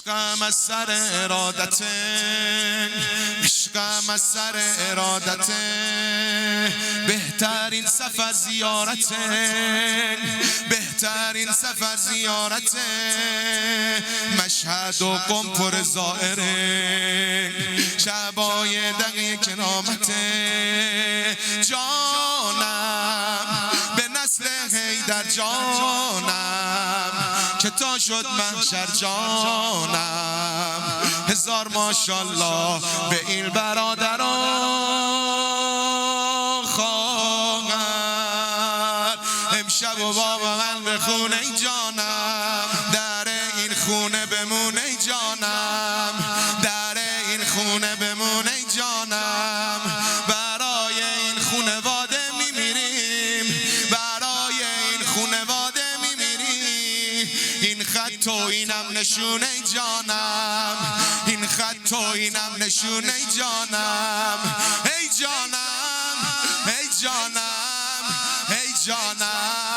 عشقم از سر ارادته، عشقم از سر ارادته، بهترین سفر زیارته، بهترین سفر زیارته، مشهد و قم پر زائره، شبای دقیه کنامته، جانم به نسل حیدر جانم که تا شد محشر جانم، هزار ماشالله به این برادران خواهر، امشب و بابا من به خونه جانم، در این خونه بمونه جانم، در این خونه بمونه جانم، برای این خونواده میمیریم، برای این خونواده میمیریم، این خط و اینم نشونه جانم، این خط و اینم نشونه جانم، ای جانم ای جانم ای جانم.